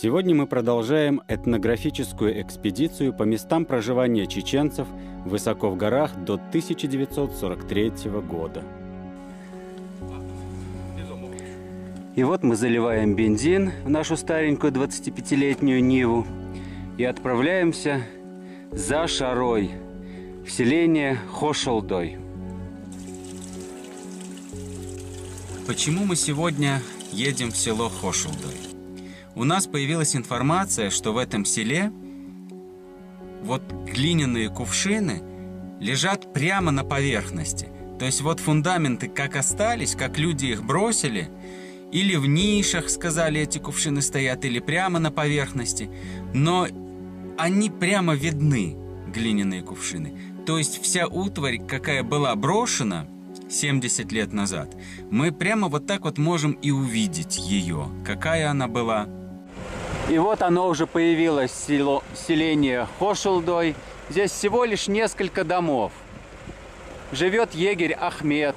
Сегодня мы продолжаем этнографическую экспедицию по местам проживания чеченцев высоко в горах до 1943 года. И вот мы заливаем бензин в нашу старенькую 25-летнюю Ниву и отправляемся за Шарой в селение Хошолдой. Почему мы сегодня едем в село Хошолдой? У нас появилась информация, что в этом селе вот глиняные кувшины лежат прямо на поверхности. То есть вот фундаменты как остались, как люди их бросили, или в нишах, сказали, эти кувшины стоят, или прямо на поверхности. Но они прямо видны, глиняные кувшины. То есть вся утварь, какая была брошена 70 лет назад, мы прямо вот так вот можем и увидеть ее, какая она была. И вот оно уже появилось, селение Хошолдой. Здесь всего лишь несколько домов. Живет егерь Ахмед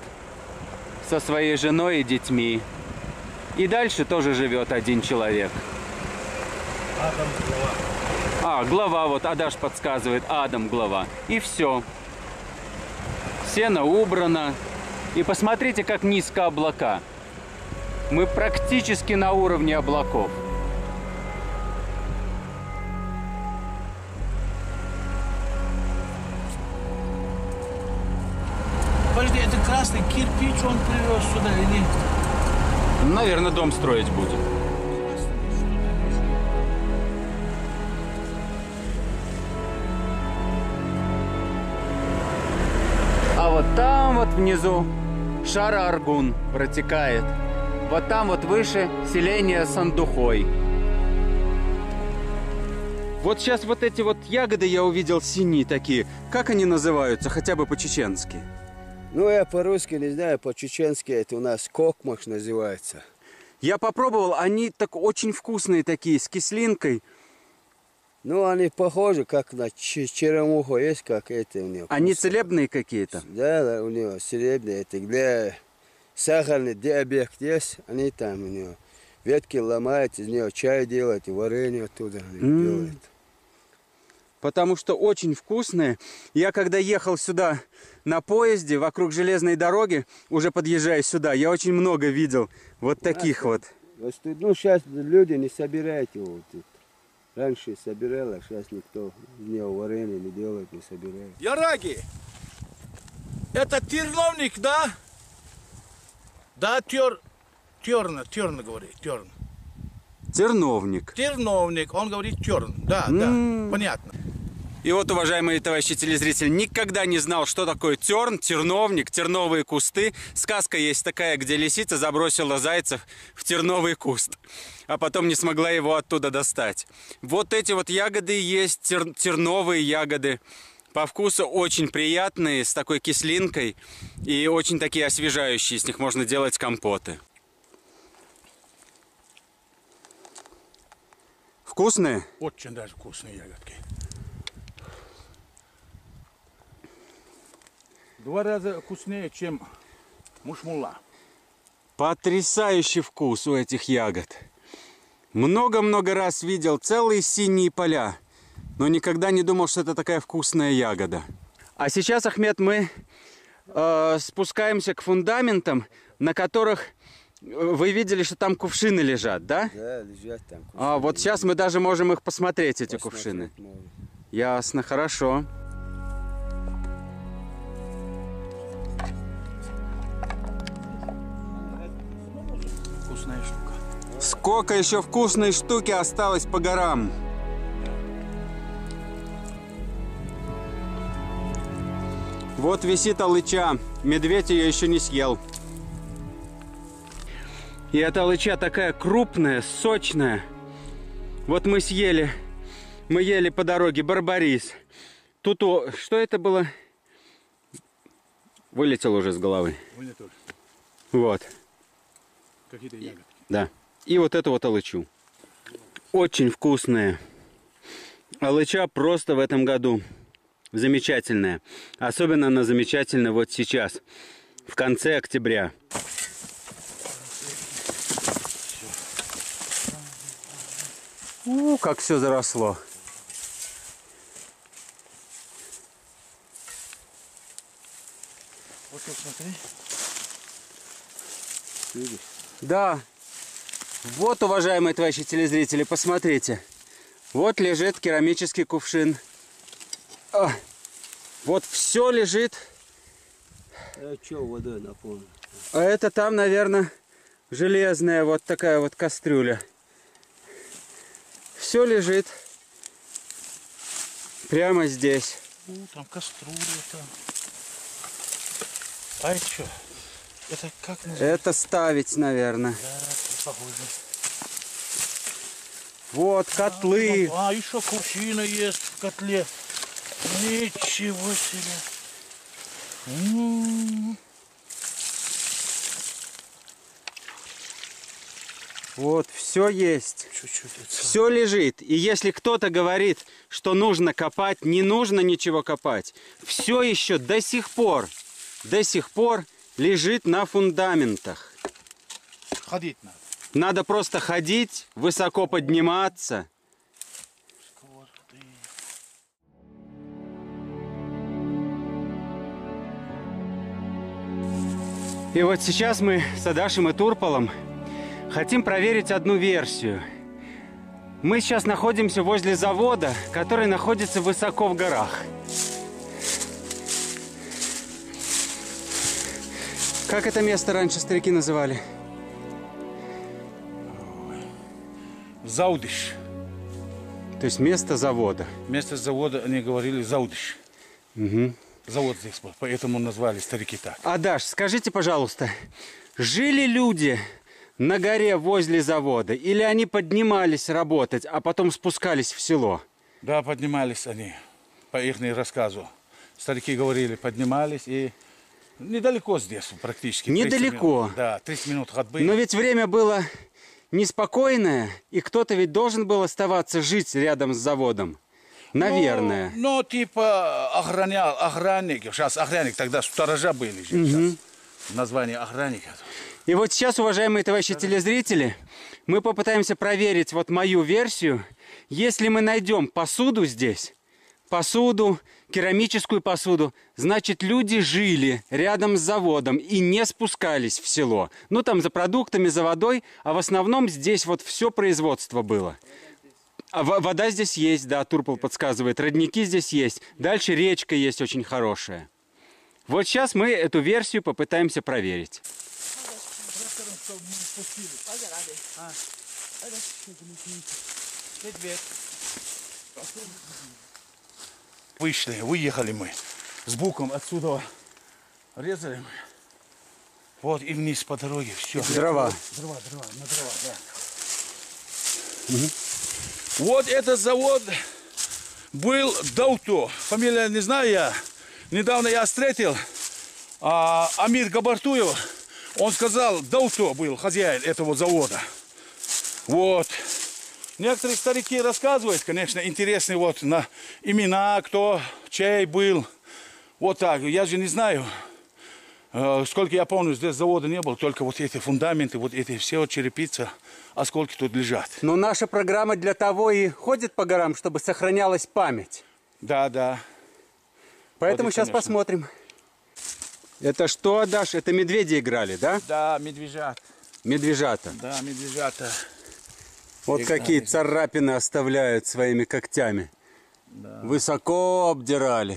со своей женой и детьми. И дальше тоже живет один человек. Адам глава. Глава, вот Адаш подсказывает, Адам глава. И все. Сено убрано. И посмотрите, как низко облака. Мы практически на уровне облаков. Подожди, это красный кирпич он привез сюда или... Наверное, дом строить будем. А вот там вот внизу Шар-Аргун протекает. Вот там вот выше селение Сандухой. Вот сейчас вот эти вот ягоды я увидел синие такие. Как они называются, хотя бы по-чеченски? Ну, я по-русски не знаю, по-чеченски это у нас кокмаш называется. Я попробовал, они так очень вкусные такие, с кислинкой. Ну, они похожи, как на черемуху, есть как это у него. Они целебные какие-то? Да, у него целебные, это где сахарный диабет есть, они там у него ветки ломают, из него чай делают, и варенье оттуда делают. Потому что очень вкусные. Я когда ехал сюда на поезде вокруг железной дороги, уже подъезжая сюда, я очень много видел вот таких вот. Ну, сейчас люди не собирают его. Раньше собирали, а сейчас никто из него варенье не делает, не собирает. Яраги, это терновник, да? Да, терн говорит, терн. Терновник. Терновник, он говорит терн, да, да, понятно. И вот, уважаемые товарищи телезрители, никогда не знал, что такое терн, терновник, терновые кусты. Сказка есть такая, где лисица забросила зайцев в терновый куст, а потом не смогла его оттуда достать. Вот эти вот ягоды есть, терновые ягоды. По вкусу очень приятные, с такой кислинкой и очень такие освежающие. С них можно делать компоты. Вкусные? Очень даже вкусные ягодки. 2 раза вкуснее, чем мушмула. Потрясающий вкус у этих ягод. Много-много раз видел целые синие поля, но никогда не думал, что это такая вкусная ягода. А сейчас, Ахмед, мы спускаемся к фундаментам, на которых вы видели, что там кувшины лежат, да? Да, лежат там кувшины. Вот сейчас мы даже можем их посмотреть, эти кувшины. Можно. Ясно, хорошо. Вкусная штука. Сколько еще вкусной штуки осталось по горам. Вот висит алыча. Медведь ее еще не съел. И эта алыча такая крупная, сочная. Вот мы съели. Мы ели по дороге барбарис. Тут что это было? Вылетел уже с головы. Вылетел. Вот. Какие-то ягодки. Да. И вот эту вот алычу. Очень вкусная. Алыча просто в этом году замечательная. Особенно она замечательна вот сейчас, в конце октября. Как все заросло. Вот тут смотри. Видишь? Да. Вот, уважаемые товарищи телезрители, посмотрите. Вот лежит керамический кувшин. Вот все лежит. А что водой наполнено? А это там, наверное, железная вот такая вот кастрюля. Все лежит прямо здесь. Там кастрюля там. А это что? Это как называется? Это ставить, наверное. Да, похоже. Вот котлы. А, еще кувшина есть в котле. Ничего себе. Вот, все есть. Чуть-чуть. Все лежит. И если кто-то говорит, что нужно копать, не нужно ничего копать. Все еще до сих пор лежит на фундаментах. Ходить надо. Надо просто ходить, высоко подниматься. И вот сейчас мы с Адашем и Турполом хотим проверить одну версию. Мы сейчас находимся возле завода, который находится высоко в горах. Как это место раньше старики называли? Заудиш. То есть место завода. Вместо завода они говорили Заудиш. Угу. Завод здесь был, поэтому назвали старики так. Адаш, скажите, пожалуйста, жили люди на горе возле завода, или они поднимались работать, а потом спускались в село? Да, поднимались они, по их рассказу. Старики говорили, поднимались и недалеко здесь практически. Недалеко? Минут, да, 30 минут ходьбы. Но ведь время было неспокойное, и кто-то ведь должен был оставаться жить рядом с заводом. Наверное. Ну, типа охранник. Сейчас охранник, тогда сторожа были же. Сейчас название охранника. И вот сейчас, уважаемые товарищи телезрители, мы попытаемся проверить вот мою версию. Если мы найдем посуду здесь, посуду, керамическую посуду, значит, люди жили рядом с заводом и не спускались в село. Ну, там за продуктами, за водой, а в основном здесь вот все производство было. А вода здесь есть, да, Турпол подсказывает. Родники здесь есть. Дальше речка есть очень хорошая. Вот сейчас мы эту версию попытаемся проверить. Выехали мы с буком отсюда. Резали мы. Вот и вниз по дороге. Все. Дрова. На дрова, да. Угу. Вот этот завод был Дауто. Фамилия не знаю я. Недавно я встретил Амир Габартуев. Он сказал, Дауто был хозяин этого завода. Вот. Некоторые старики рассказывают, конечно, интересные вот на имена, кто, чей был. Вот так. Я же не знаю. Сколько я помню, здесь завода не было, только вот эти фундаменты, вот эти все черепица, а сколько тут лежат. Но наша программа для того и ходит по горам, чтобы сохранялась память. Да, да. Поэтому вот сейчас конечно. посмотрим. Это что, Адаш? Это медведи играли, да? Да, медвежат. Медвежата. Да, медвежата. Вот играли. какие царапины оставляют своими когтями. Да. Высоко обдирали.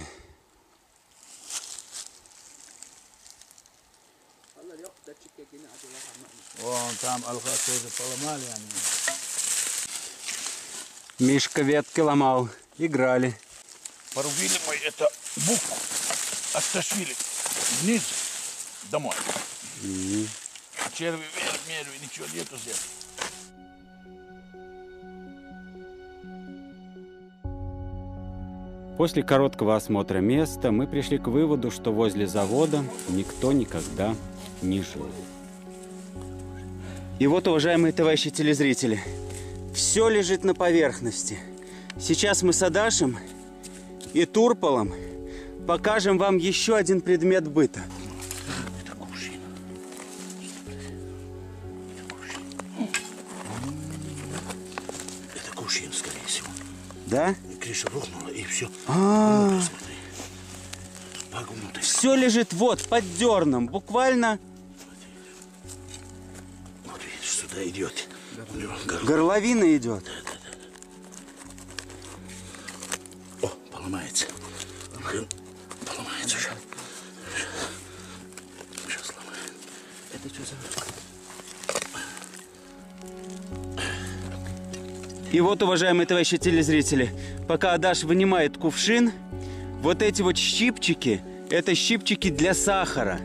Вон там алха тоже поломали они. Мишка ветки ломал. Играли. Порубили мы это букву, оттащили вниз домой. Черви, мерви, ничего нету здесь. После короткого осмотра места мы пришли к выводу, что возле завода никто никогда не жил. И вот, уважаемые товарищи телезрители, все лежит на поверхности. Сейчас мы с Адашем и Турполом покажем вам еще один предмет быта. Это кувшин. Это кувшин, скорее всего. Да? Крыша рухнула, и все. А, Смотри. Погнутый. все лежит вот под дерном, буквально Вот видишь, сюда идет. У него горловина идет. О, поломается. Поломается. Сейчас сломаем. Это что за... И вот, уважаемые товарищи телезрители, пока Адаш вынимает кувшин, вот эти вот щипчики, это щипчики для сахара.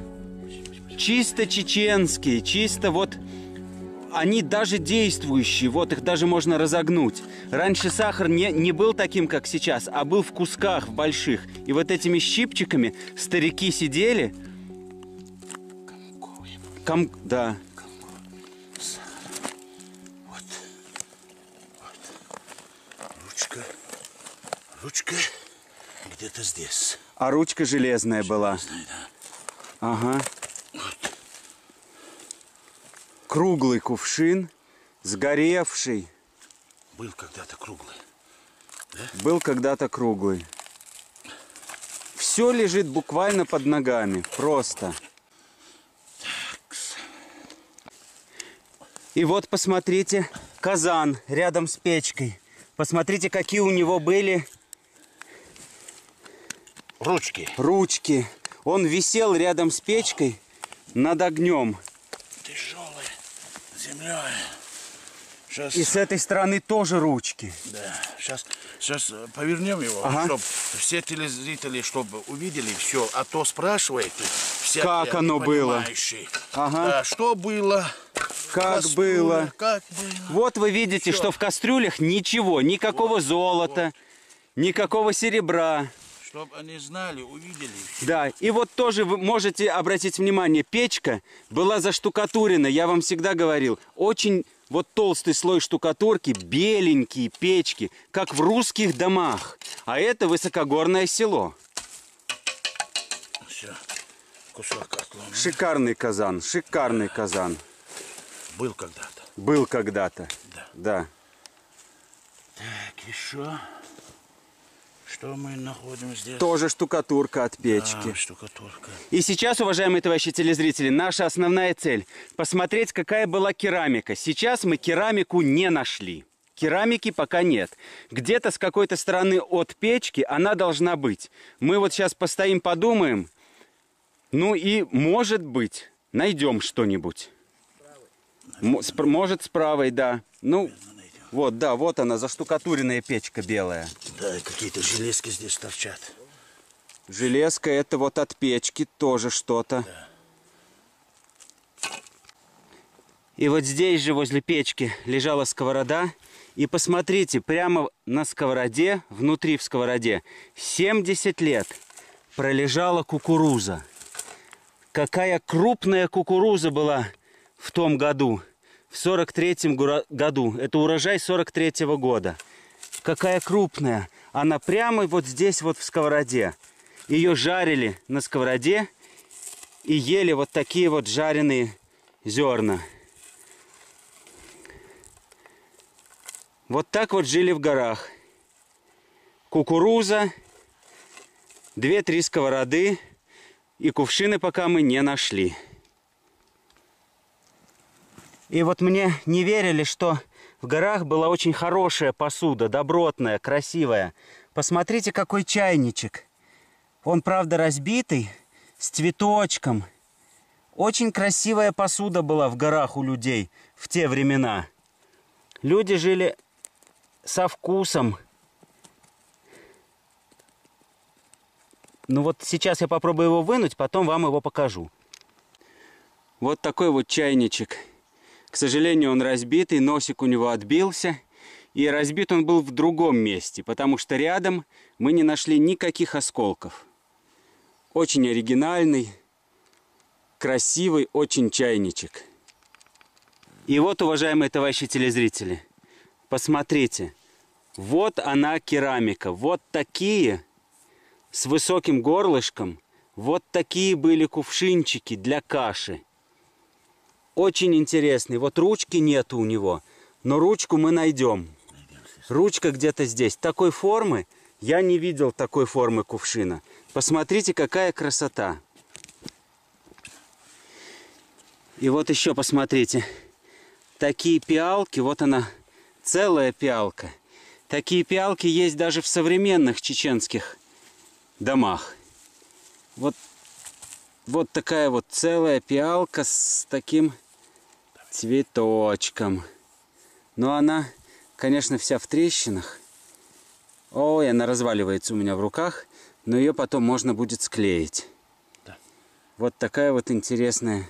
Чисто чеченские, чисто вот, они даже действующие, вот их даже можно разогнуть. Раньше сахар не был таким, как сейчас, а был в кусках, в больших. И вот этими щипчиками старики сидели. Да. Ручка где-то здесь. А ручка железная была. Да. Ага. Круглый кувшин, сгоревший. Был когда-то круглый. Был когда-то круглый. Все лежит буквально под ногами. Просто. И вот посмотрите, казан рядом с печкой. Посмотрите, какие у него были ручки. Он висел рядом с печкой над огнем. Тяжелый. Земля. Сейчас... И с этой стороны тоже ручки. Да. Сейчас повернем его, чтобы все телезрители, чтобы увидели все. А то спрашиваете, как оно было. Ага. Да, что было. Как было. Вот вы видите, что в кастрюлях ничего, никакого золота, никакого серебра. Чтобы они знали, увидели. Да, и вот тоже вы можете обратить внимание, печка была заштукатурена, я вам всегда говорил, очень вот толстый слой штукатурки, беленькие печки, как в русских домах. А это высокогорное село. Все, кусок отломан. Шикарный казан, шикарный казан. Был когда-то. Был когда-то. Да. Так, еще. Что мы находим здесь? Тоже штукатурка от печки. Да, штукатурка. И сейчас, уважаемые товарищи телезрители, наша основная цель – посмотреть, какая была керамика. Сейчас мы керамику не нашли. Керамики пока нет. Где-то с какой-то стороны от печки она должна быть. Мы вот сейчас постоим, подумаем. Ну и, может быть, найдем что-нибудь. Может, с правой, да. Ну, вот, да, вот она, заштукатуренная печка белая. Да, какие-то железки здесь торчат. Железка, это вот от печки тоже что-то. Да. И вот здесь же, возле печки, лежала сковорода. И посмотрите, прямо на сковороде, внутри в сковороде, 70 лет пролежала кукуруза. Какая крупная кукуруза была в том году, в 43-м году. Это урожай 43-го года. Какая крупная. Она прямо вот здесь вот в сковороде. Ее жарили на сковороде и ели вот такие вот жареные зерна. Вот так вот жили в горах. Кукуруза, 2-3 сковороды и кувшины пока мы не нашли. И вот мне не верили, что в горах была очень хорошая посуда, добротная, красивая. Посмотрите, какой чайничек. Он, правда, разбитый, с цветочком. Очень красивая посуда была в горах у людей в те времена. Люди жили со вкусом. Ну вот сейчас я попробую его вынуть, потом вам его покажу. Вот такой вот чайничек. К сожалению, он разбитый, носик у него отбился. И разбит он был в другом месте, потому что рядом мы не нашли никаких осколков. Очень оригинальный, красивый очень чайничек. И вот, уважаемые товарищи телезрители, посмотрите. Вот она керамика. Вот такие, с высоким горлышком, вот такие были кувшинчики для каши. Очень интересный. Вот ручки нету у него, но ручку мы найдем. Ручка где-то здесь. Такой формы я не видел, такой формы кувшина. Посмотрите, какая красота. И вот еще посмотрите. Такие пиалки, вот она, целая пиалка. Такие пиалки есть даже в современных чеченских домах. Вот такая вот целая пиалка с таким цветочком. Но она, конечно, вся в трещинах. Ой, она разваливается у меня в руках, но ее потом можно будет склеить. Да. Вот такая вот интересная.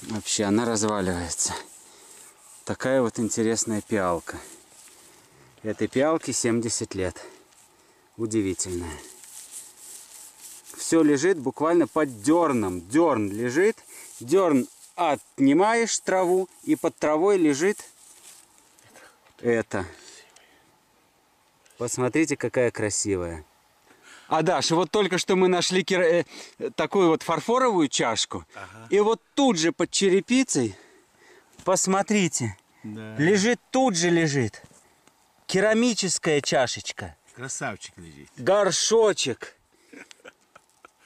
Вообще, она разваливается. Такая вот интересная пиалка. Этой пиалке 70 лет. Удивительная. Все лежит буквально под дерном. Дерн лежит. Дерн отнимаешь траву, и под травой лежит это. Посмотрите, какая красивая. А Даша, вот только что мы нашли такую вот фарфоровую чашку. Ага. И вот тут же под черепицей, посмотрите, да. Лежит, тут же лежит керамическая чашечка. Красавчик лежит. Горшочек.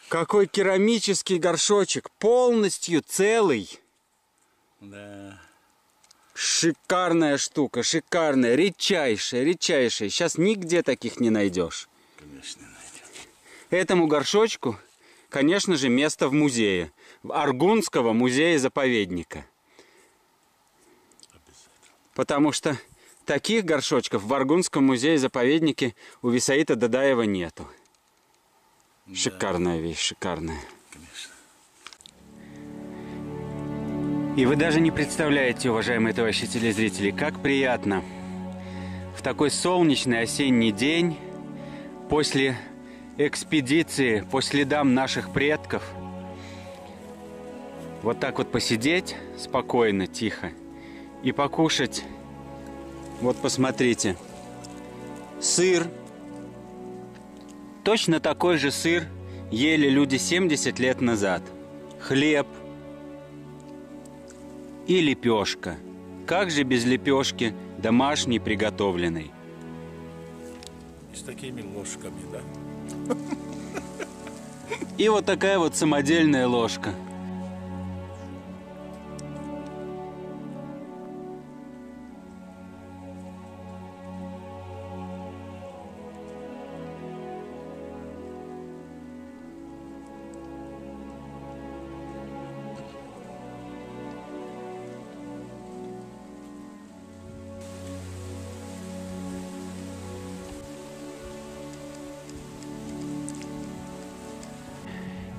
Какой керамический горшочек. Полностью целый. Да. Шикарная штука, шикарная, редчайшая, редчайшая. Сейчас нигде таких не найдешь. Конечно, найдем. Этому горшочку, конечно же, место в музее. В Аргунского музея-заповедника. Потому что таких горшочков в Аргунском музее-заповеднике у Висаита Дадаева нету. Да. Шикарная вещь, шикарная. Конечно. И вы даже не представляете, уважаемые товарищи телезрители, как приятно в такой солнечный осенний день после экспедиции по следам наших предков вот так вот посидеть спокойно, тихо и покушать. Вот посмотрите, сыр. Точно такой же сыр ели люди 70 лет назад. Хлеб. И лепешка. Как же без лепешки домашней приготовленной? И с такими ложками, да? И вот такая вот самодельная ложка.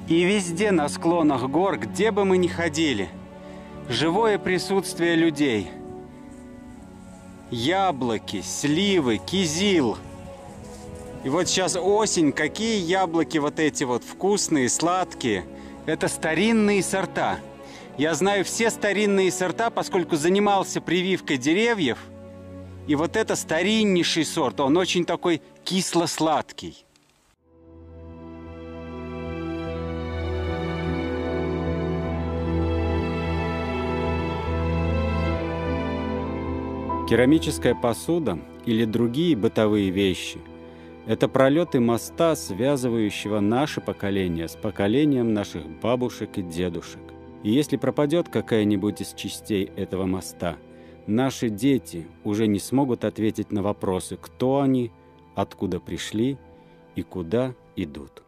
И везде на склонах гор, где бы мы ни ходили, живое присутствие людей. Яблоки, сливы, кизил. И вот сейчас осень, какие яблоки вот эти вот вкусные, сладкие. Это старинные сорта. Я знаю все старинные сорта, поскольку занимался прививкой деревьев. И вот это стариннейший сорт, он очень такой кисло-сладкий. Керамическая посуда или другие бытовые вещи – это пролеты моста, связывающего наше поколение с поколением наших бабушек и дедушек. И если пропадет какая-нибудь из частей этого моста, наши дети уже не смогут ответить на вопросы, кто они, откуда пришли и куда идут.